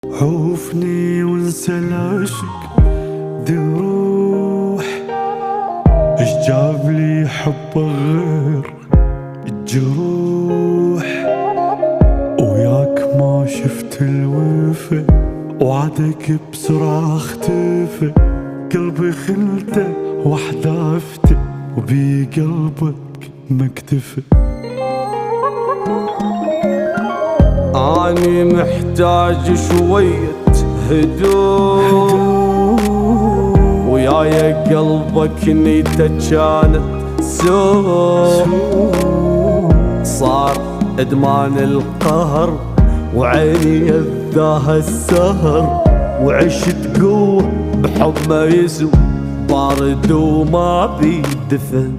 عوفني وانسى العشق دروح، اش جاب لي حب غير الجروح، وياك ما شفت الوفا وعدك بسرعة اختفى، قلبي خلته وحذافته وبي قلبك ما اكتفى. أني محتاج شوية هدوء، وياي قلبك نيته كانت سوء، صار إدمان القهر وعيني يذاها السهر، وعشت قوة بحب ما يسوى بارد وما بيدفن.